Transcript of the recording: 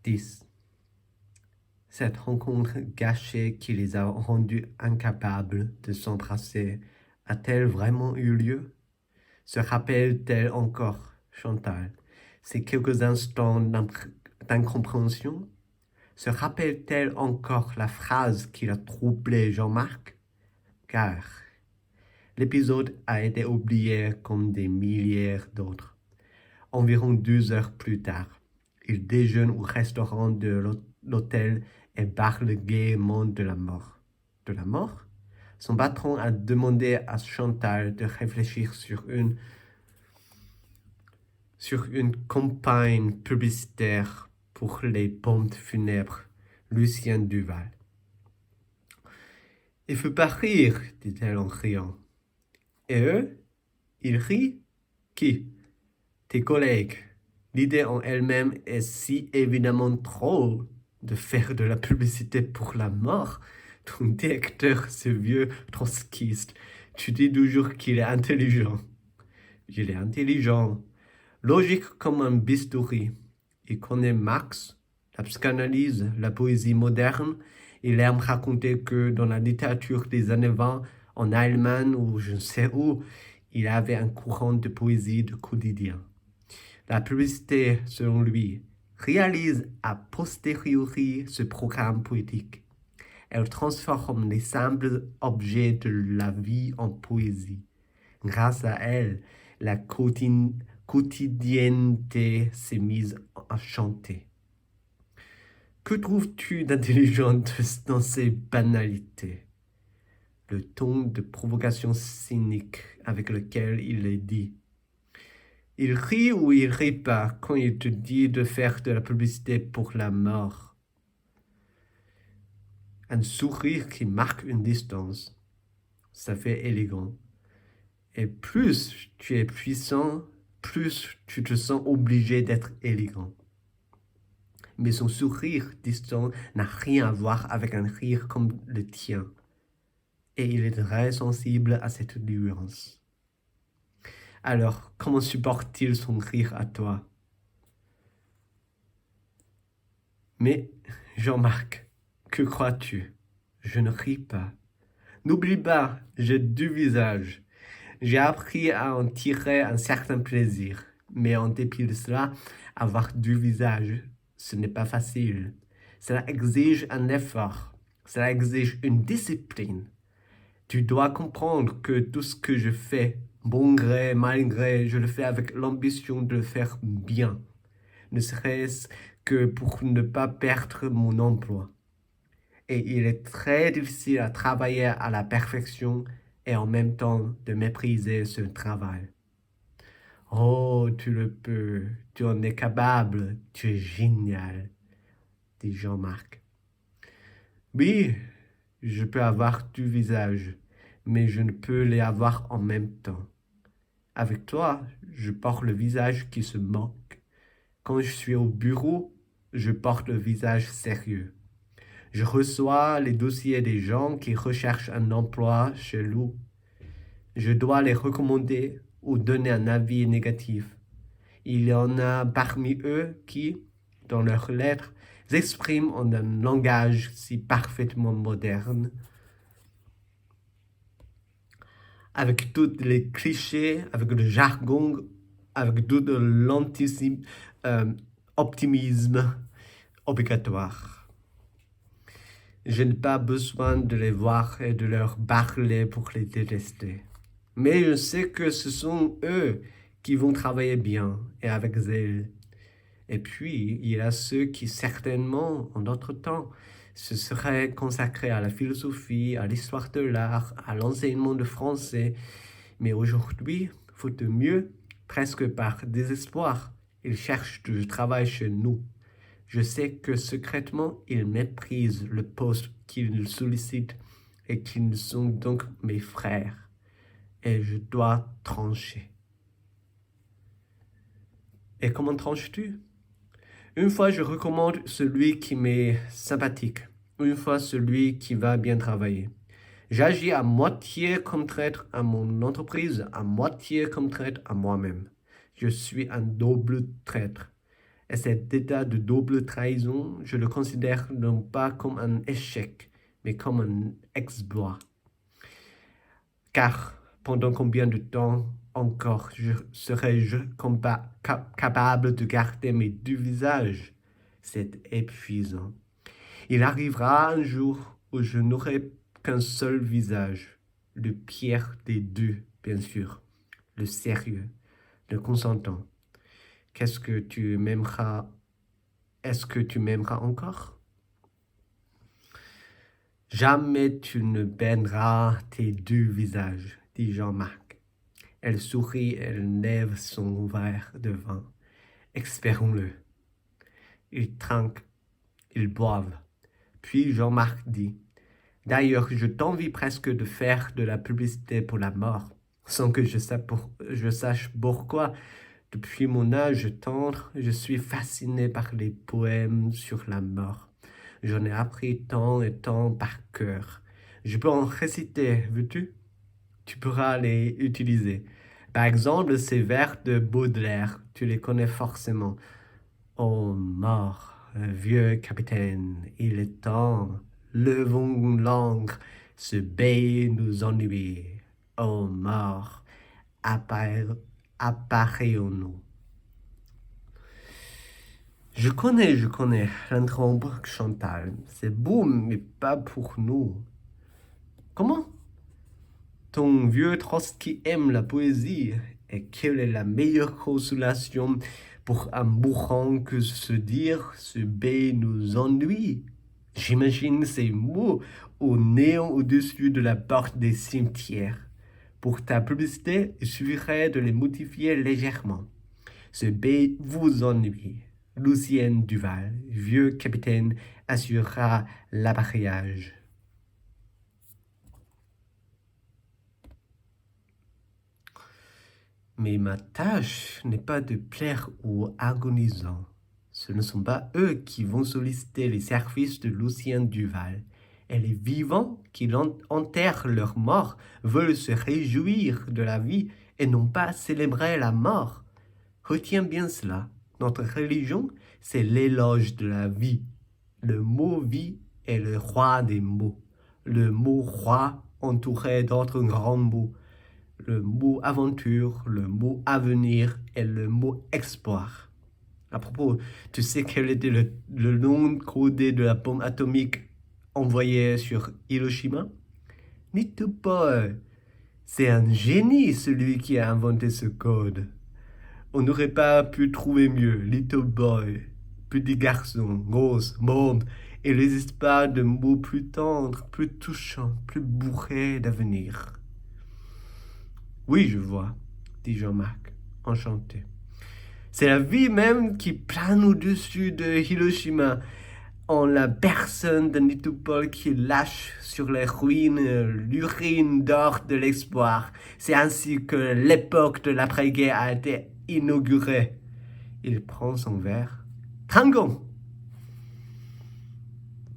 10. Cette rencontre gâchée qui les a rendus incapables de s'embrasser a-t-elle vraiment eu lieu? Se rappelle-t-elle encore, Chantal, ces quelques instants d'incompréhension? Se rappelle-t-elle encore la phrase qui a troublé Jean-Marc? Car l'épisode a été oublié comme des milliers d'autres. Environ 2 heures plus tard, il déjeune au restaurant de l'hôtel et parle gaiement de la mort. De la mort? Son patron a demandé à Chantal de réfléchir sur une campagne publicitaire pour les pompes funèbres Lucien Duval. Il ne faut pas rire, dit-elle en riant. Et eux? Ils rient? Qui? Tes collègues. L'idée en elle-même est si évidemment drôle de faire de la publicité pour la mort. Ton directeur, ce vieux trotskiste, tu dis toujours qu'il est intelligent. Il est intelligent, logique comme un bistouri. Il connaît Marx, la psychanalyse, la poésie moderne. Il aime raconter que dans la littérature des années 20, en Allemagne ou je ne sais où, il avait un courant de poésie de quotidien. La publicité, selon lui, réalise a posteriori ce programme poétique. Elle transforme les simples objets de la vie en poésie. Grâce à elle, la quotidienneté s'est mise à chanter. Que trouves-tu d'intelligent dans ces banalités? Le ton de provocation cynique avec lequel il est dit. Il rit ou il rit pas quand il te dit de faire de la publicité pour la mort. Un sourire qui marque une distance, ça fait élégant. Et plus tu es puissant, plus tu te sens obligé d'être élégant. Mais son sourire distant n'a rien à voir avec un rire comme le tien. Et il est très sensible à cette nuance. Alors, comment supporte-t-il son rire à toi? Mais, Jean-Marc, que crois-tu? Je ne ris pas. N'oublie pas, j'ai 2 visages. J'ai appris à en tirer un certain plaisir. Mais en dépit de cela, avoir 2 visages, ce n'est pas facile. Cela exige un effort. Cela exige une discipline. Tu dois comprendre que tout ce que je fais, bon gré, mal gré, je le fais avec l'ambition de le faire bien. Ne serait-ce que pour ne pas perdre mon emploi. Et il est très difficile à travailler à la perfection et en même temps de mépriser ce travail. Oh, tu le peux, tu en es capable, tu es génial, dit Jean-Marc. Oui, je peux avoir 2 visages, mais je ne peux les avoir en même temps. Avec toi, je porte le visage qui se moque. Quand je suis au bureau, je porte le visage sérieux. Je reçois les dossiers des gens qui recherchent un emploi chez nous. Je dois les recommander ou donner un avis négatif. Il y en a parmi eux qui, dans leurs lettres, s'expriment en un langage si parfaitement moderne, avec tous les clichés, avec le jargon, avec tout l'optimisme obligatoire. Je n'ai pas besoin de les voir et de leur parler pour les détester. Mais je sais que ce sont eux qui vont travailler bien et avec zèle. Et puis, il y a ceux qui certainement, en d'autres temps, se seraient consacrés à la philosophie, à l'histoire de l'art, à l'enseignement de français. Mais aujourd'hui, faute de mieux, presque par désespoir, ils cherchent du travail chez nous. Je sais que secrètement, ils méprisent le poste qu'ils sollicitent et qu'ils sont donc mes frères. Et je dois trancher. Et comment tranches-tu? Une fois, je recommande celui qui m'est sympathique. Une fois, celui qui va bien travailler. J'agis à moitié comme traître à mon entreprise, à moitié comme traître à moi-même. Je suis un double traître. Et cet état de double trahison, je le considère non pas comme un échec, mais comme un exploit. Car pendant combien de temps encore serai-je capable de garder mes deux visages? C'est épuisant. Il arrivera un jour où je n'aurai qu'un seul visage, le pire des deux, bien sûr, le sérieux, le consentant. Qu'est-ce que tu m'aimeras? Est-ce que tu m'aimeras encore? Jamais tu ne baigneras tes deux visages, dit Jean-Marc. Elle sourit, elle lève son verre de vin. Espérons-le. Ils trinquent, ils boivent. Puis Jean-Marc dit: D'ailleurs, je t'envie presque de faire de la publicité pour la mort, sans que je sache pourquoi. Depuis mon âge tendre, je suis fasciné par les poèmes sur la mort. J'en ai appris tant et tant par cœur. Je peux en réciter, veux-tu? Tu pourras les utiliser. Par exemple, ces vers de Baudelaire, tu les connais forcément. Oh mort, vieux capitaine, il est temps, levons l'encre, ce baie nous ennuie. Oh mort, appareillons-nous. Je connais, l'interrompt Chantal. C'est beau, mais pas pour nous. Comment? Ton vieux Trotsky aime la poésie. Et quelle est la meilleure consolation pour un bourron que se dire ce baie nous ennuie? J'imagine ces mots au néant au-dessus de la porte des cimetières. Pour ta publicité, il suffirait de les modifier légèrement. Ce baie vous ennuie. Lucien Duval, vieux capitaine, assurera l'appareillage. Mais ma tâche n'est pas de plaire aux agonisants. Ce ne sont pas eux qui vont solliciter les services de Lucien Duval. Et les vivants qui enterrent leur mort veulent se réjouir de la vie et non pas célébrer la mort. Retiens bien cela. Notre religion, c'est l'éloge de la vie. Le mot vie est le roi des mots. Le mot roi entouré d'autres grands mots. Le mot aventure, le mot avenir et le mot espoir. À propos, tu sais quel était le nom codé de la bombe atomique envoyée sur Hiroshima? Nitopol. C'est un génie, celui qui a inventé ce code. On n'aurait pas pu trouver mieux. Little boy, petit garçon, grosse, monde, et les espoirs de mots plus tendres, plus touchants, plus bourrés d'avenir. Oui, je vois, dit Jean-Marc, enchanté. C'est la vie même qui plane au-dessus de Hiroshima, en la personne de Nitopol qui lâche sur les ruines l'urine d'or de l'espoir. C'est ainsi que l'époque de l'après-guerre a été inaugurée. Il prend son verre. Trinquons!